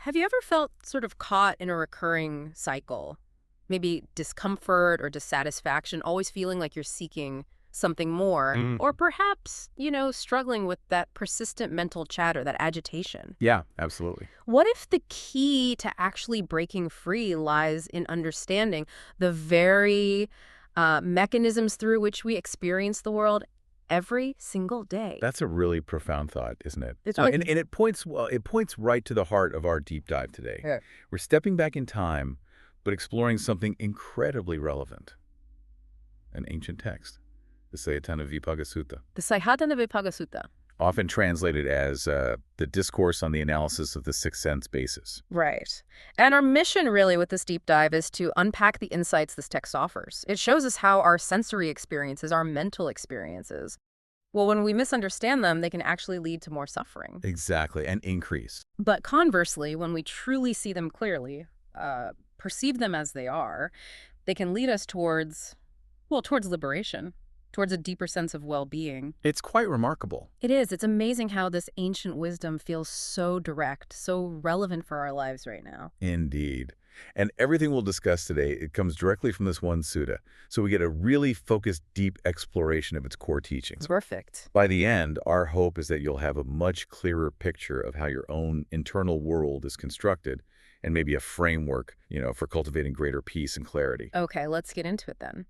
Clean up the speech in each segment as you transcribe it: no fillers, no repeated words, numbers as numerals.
Have you ever felt sort of caught in a recurring cycle? Maybe discomfort or dissatisfaction, always feeling like you're seeking something more, Mm. or perhaps, struggling with that persistent mental chatter, that agitation. Yeah, absolutely. What if the key to actually breaking free lies in understanding the very mechanisms through which we experience the world every single day? That's a really profound thought, isn't it? It's No, like, and it points right to the heart of our deep dive today. yeah. We're stepping back in time, but exploring something incredibly relevant. An ancient text, the Saḻāyatanavibhaṅgasuttaṃ, The Saļāyatanavibhaṅgasuttaṃ. often translated as the discourse on the analysis of the sixth sense basis. Right. And our mission really with this deep dive is to unpack the insights this text offers. It shows us how our sensory experiences, our mental experiences, well, when we misunderstand them, they can actually lead to more suffering. Exactly, and increase. But conversely, when we truly see them clearly, perceive them as they are, they can lead us towards liberation, towards a deeper sense of well-being. It's quite remarkable. It is. It's amazing how this ancient wisdom feels so direct, so relevant for our lives right now. Indeed. And everything we'll discuss today, it comes directly from this one sutta. So we get a really focused, deep exploration of its core teachings. Perfect. By the end, our hope is that you'll have a much clearer picture of how your own internal world is constructed and maybe a framework, for cultivating greater peace and clarity. Okay, let's get into it then.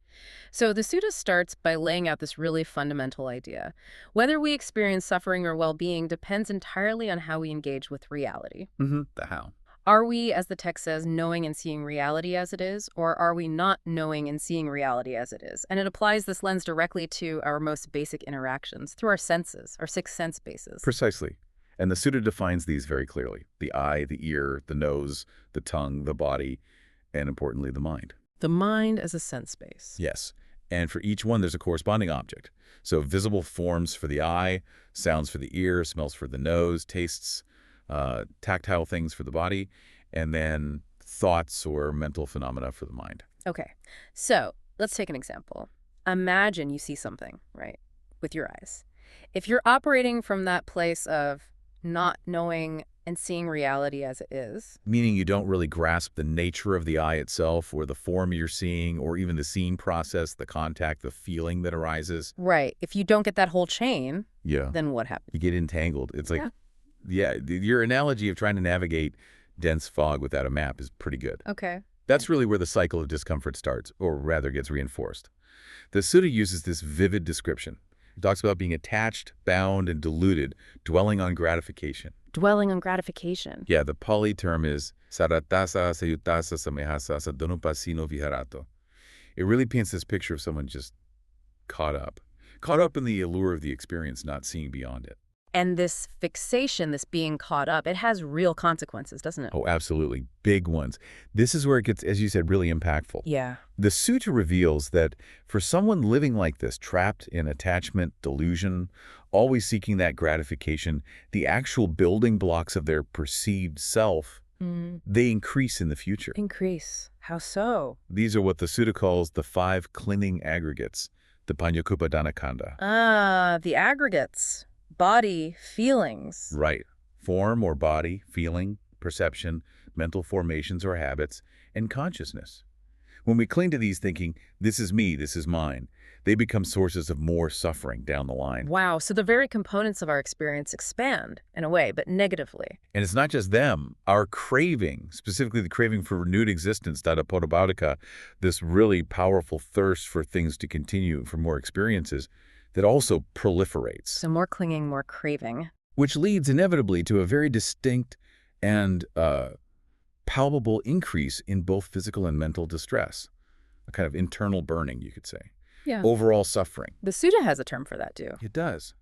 So the sutta starts by laying out this really fundamental idea. Whether we experience suffering or well-being depends entirely on how we engage with reality. The how. Are we, as the text says, knowing and seeing reality as it is, or are we not knowing and seeing reality as it is? And it applies this lens directly to our most basic interactions through our senses, our sixth sense bases. Precisely. And the sutta defines these very clearly. The eye, the ear, the nose, the tongue, the body, and importantly, the mind. The mind as a sense base. Yes. And for each one, there's a corresponding object. So visible forms for the eye, sounds for the ear, smells for the nose, tastes, tactile things for the body, and then thoughts or mental phenomena for the mind. Okay, so let's take an example. Imagine you see something, right, with your eyes. If you're operating from that place of not knowing and seeing reality as it is. Meaning you don't really grasp the nature of the eye itself or the form you're seeing or even the seeing process, the contact, the feeling that arises. Right. If you don't get that whole chain, Yeah. then what happens? You get entangled. It's like, yeah, your analogy of trying to navigate dense fog without a map is pretty good. Okay. That's really where the cycle of discomfort starts, or rather gets reinforced. The sutta uses this vivid description. It talks about being attached, bound, and deluded, dwelling on gratification. Dwelling on gratification. Yeah, the Pali term is saratasa sayutasa samehasa sadhanupasino viharato. It really paints this picture of someone just caught up in the allure of the experience, not seeing beyond it. And this fixation, this being caught up, it has real consequences, doesn't it? Oh, absolutely. Big ones. This is where it gets, as you said, really impactful. Yeah. The sutta reveals that for someone living like this, trapped in attachment, delusion, always seeking that gratification, the actual building blocks of their perceived self, they increase in the future. Increase. How so? These are what the sutta calls the 5 clinging aggregates, the Paññākupadanakanda. Ah, the aggregates. Body, feelings. Right. Form or body, feeling, perception, mental formations or habits, and consciousness. When we cling to these thinking, this is me, this is mine, they become sources of more suffering down the line. Wow, so the very components of our experience expand, in a way, but negatively. And it's not just them. Our craving, specifically the craving for renewed existence, tadapadabhadaka, this really powerful thirst for things to continue, for more experiences, that also proliferates. So more clinging, more craving. Which leads inevitably to a very distinct and palpable increase in both physical and mental distress. A kind of internal burning, you could say. Yeah. Overall suffering. The sutta has a term for that, too. It does.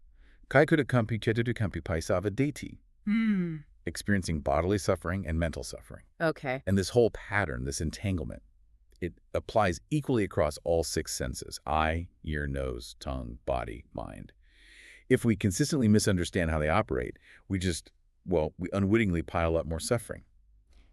Kaikudakampi chetudukampi paisavadeti. Experiencing bodily suffering and mental suffering. Okay. And this whole pattern, this entanglement, it applies equally across all 6 senses: eye, ear, nose, tongue, body, mind. If we consistently misunderstand how they operate, we unwittingly pile up more suffering.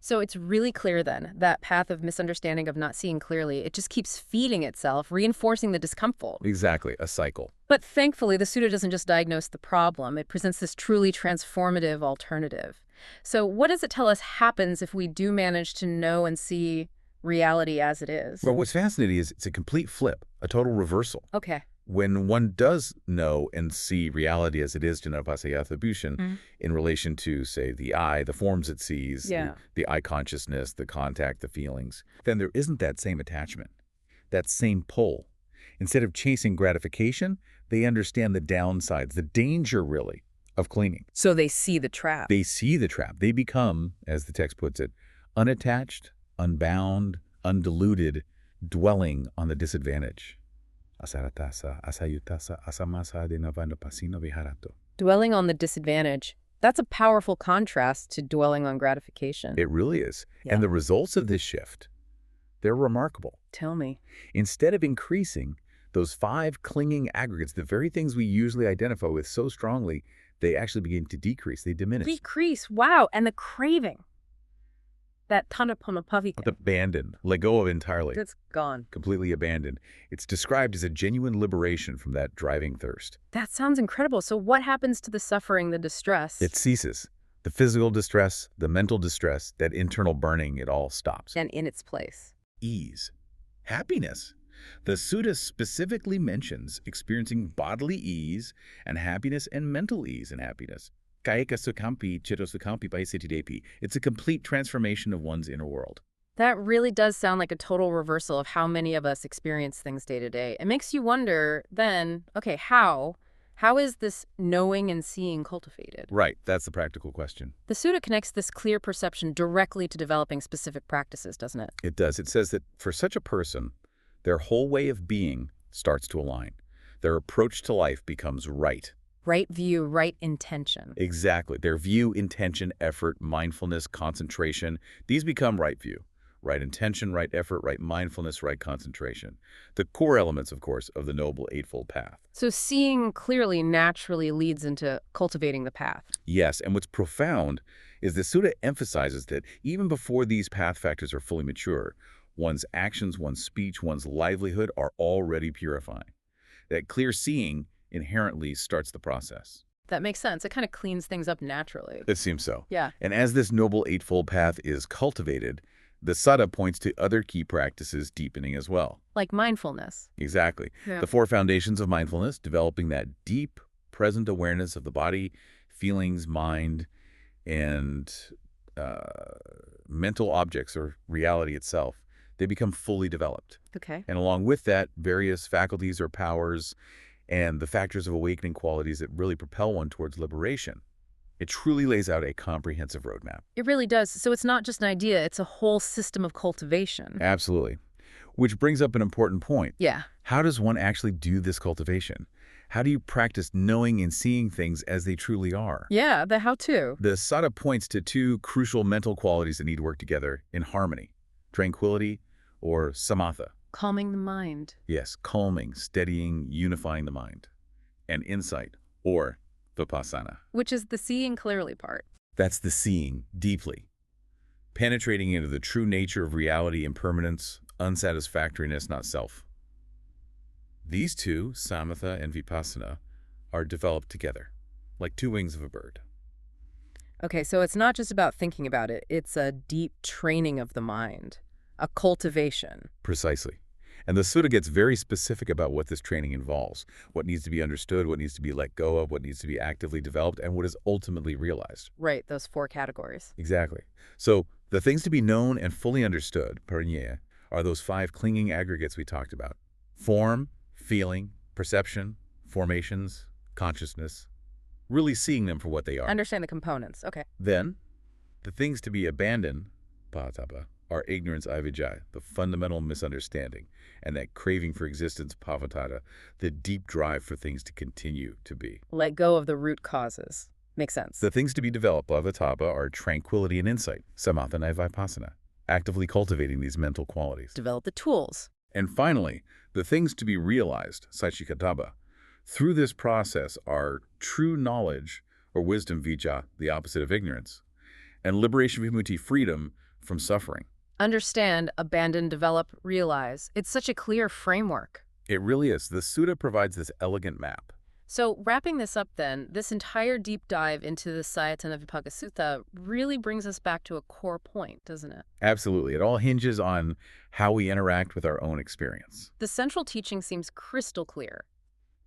So it's really clear then, that path of misunderstanding, of not seeing clearly, it just keeps feeding itself, reinforcing the discomfort. Exactly, a cycle. But thankfully, the sutta doesn't just diagnose the problem. It presents this truly transformative alternative. So what does it tell us happens if we do manage to know and see reality as it is? Well, what's fascinating is it's a complete flip, a total reversal. Okay. When one does know and see reality as it is, Mm. in relation to, say, the eye, the forms it sees, Yeah. the eye consciousness, the contact, the feelings, then there isn't that same attachment, that same pull. Instead of chasing gratification, they understand the downsides, the danger, really, of clinging. So they see the trap. They see the trap. They become, as the text puts it, unattached, unbound, undiluted, dwelling on the disadvantage. Asaratasa, asayutasa, asamasa denavandapasino viharato. Dwelling on the disadvantage. That's a powerful contrast to dwelling on gratification. It really is. Yeah. And the results of this shift, they're remarkable. Tell me. Instead of increasing, those 5 clinging aggregates, the very things we usually identify with so strongly, they actually begin to decrease. They diminish. Decrease. Wow. And the craving. That tanapamapavika. Abandoned, let go of entirely, That's gone. completely abandoned. It's described as a genuine liberation from that driving thirst. That sounds incredible. So what happens to the suffering, the distress? It ceases. The physical distress, the mental distress, that internal burning, it all stops. And in its place. Ease. Happiness. The sutta specifically mentions experiencing bodily ease and happiness and mental ease and happiness. Kayaka sukhampi, chitta sukhampi paisitidepi. It's a complete transformation of one's inner world. That really does sound like a total reversal of how many of us experience things day to day. It makes you wonder then, okay, how? How is this knowing and seeing cultivated? Right, that's the practical question. The sutta connects this clear perception directly to developing specific practices, doesn't it? It does. It says that for such a person, their whole way of being starts to align. Their approach to life becomes right. Right view, right intention. Exactly. Their view, intention, effort, mindfulness, concentration, these become right view. Right intention, right effort, right mindfulness, right concentration. The core elements, of course, of the Noble Eightfold Path. So seeing clearly naturally leads into cultivating the path. Yes, and what's profound is the sutta emphasizes that even before these path factors are fully mature, one's actions, one's speech, one's livelihood are already purifying. That clear seeing inherently starts the process. That makes sense. It kind of cleans things up naturally. It seems so. Yeah. And as this Noble Eightfold Path is cultivated, the sutta points to other key practices deepening as well. Like mindfulness. Exactly. Yeah. The 4 foundations of mindfulness, developing that deep, present awareness of the body, feelings, mind, and mental objects or reality itself, they become fully developed. Okay. And along with that, various faculties or powers and the factors of awakening qualities that really propel one towards liberation. It truly lays out a comprehensive roadmap. It really does. So it's not just an idea, it's a whole system of cultivation. Absolutely. Which brings up an important point. Yeah. How does one actually do this cultivation? How do you practice knowing and seeing things as they truly are? Yeah, the how-to. The sutta points to 2 crucial mental qualities that need to work together in harmony: tranquility or samatha. Calming the mind. Yes, calming, steadying, unifying the mind. And insight or vipassana. Which is the seeing clearly part. That's the seeing deeply, penetrating into the true nature of reality, impermanence, unsatisfactoriness, not self. These 2, samatha and vipassana, are developed together, like 2 wings of a bird. Okay, so it's not just about thinking about it. It's a deep training of the mind, a cultivation. Precisely. And the sutta gets very specific about what this training involves, what needs to be understood, what needs to be let go of, what needs to be actively developed, and what is ultimately realized. Right, those 4 categories. Exactly. So the things to be known and fully understood, parinyeya, are those 5 clinging aggregates we talked about: form, feeling, perception, formations, consciousness, really seeing them for what they are. Understand the components. Okay. Then, the things to be abandoned, pahatapa, are ignorance, avijja, the fundamental misunderstanding, and that craving for existence, pavattata, the deep drive for things to continue to be. Let go of the root causes. Makes sense. The things to be developed, pavattapa, are tranquility and insight, samatha and vipassana, actively cultivating these mental qualities. Develop the tools. And finally, the things to be realized, saicikatthapa, through this process are true knowledge, or wisdom, vijja, the opposite of ignorance, and liberation, vimutti, freedom from suffering. Understand, abandon, develop, realize. It's such a clear framework. It really is. The sutta provides this elegant map. So wrapping this up then, this entire deep dive into the Saḷāyatanavibhaṅgasuttaṃ really brings us back to a core point, doesn't it? Absolutely. It all hinges on how we interact with our own experience. The central teaching seems crystal clear.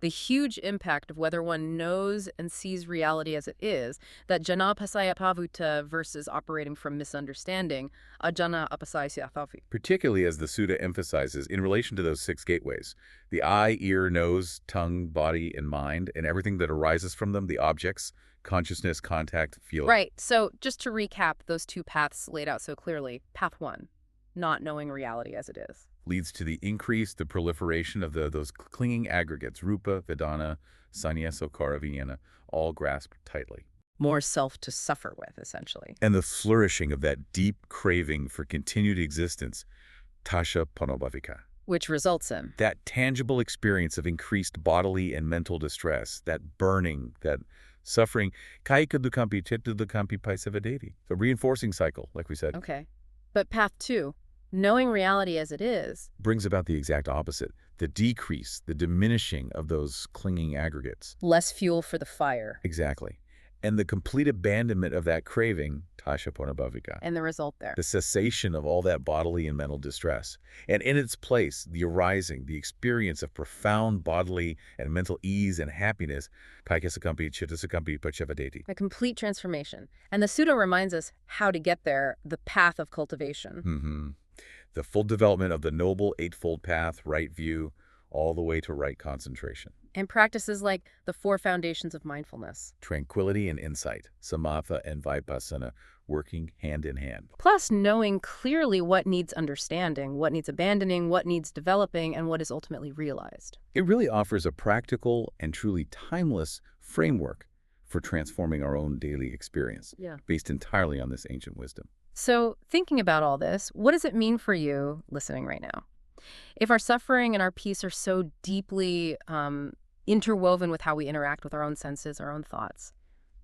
The huge impact of whether one knows and sees reality as it is, that jana pasaya versus operating from misunderstanding, ajana apasaya. Particularly as the sutta emphasizes in relation to those six gateways, the eye, ear, nose, tongue, body, and mind, and everything that arises from them, the objects, consciousness, contact, feeling. Right, so just to recap those two paths laid out so clearly. Path one, not knowing reality as it is. Leads to the proliferation of those clinging aggregates, rupa, vedana, sannyasa, okara, vijnana, all grasped tightly. More self to suffer with, essentially. And the flourishing of that deep craving for continued existence, tasha panobhavika. Which results in That tangible experience of increased bodily and mental distress, that burning, that suffering, kaika dukkhampi chitta dukkhampi paisavadeti. The reinforcing cycle, like we said, okay. But path two, knowing reality as it is, brings about the exact opposite, the decrease, the diminishing of those clinging aggregates. less fuel for the fire. Exactly. And the complete abandonment of that craving, tasha panobhavika. And the result there. The cessation of all that bodily and mental distress. And in its place, the arising, the experience of profound bodily and mental ease and happiness, kaikasakampi, chittasakampi, pachavadeti. A complete transformation. And the sutta reminds us how to get there, the path of cultivation. The full development of the Noble Eightfold Path, right view, all the way to right concentration. And practices like the four foundations of mindfulness. Tranquility and insight, samatha and vipassana, working hand in hand. Plus knowing clearly what needs understanding, what needs abandoning, what needs developing, and what is ultimately realized. It really offers a practical and truly timeless framework for transforming our own daily experience, based entirely on this ancient wisdom. So thinking about all this, what does it mean for you listening right now? If our suffering and our peace are so deeply interwoven with how we interact with our own senses, our own thoughts,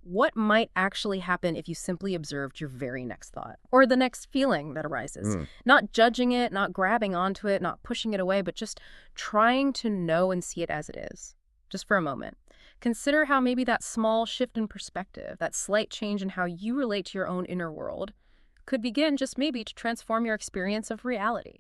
what might actually happen if you simply observed your very next thought or the next feeling that arises? Not judging it, not grabbing onto it, not pushing it away, but just trying to know and see it as it is, just for a moment. Consider how maybe that small shift in perspective, that slight change in how you relate to your own inner world, could begin just maybe to transform your experience of reality.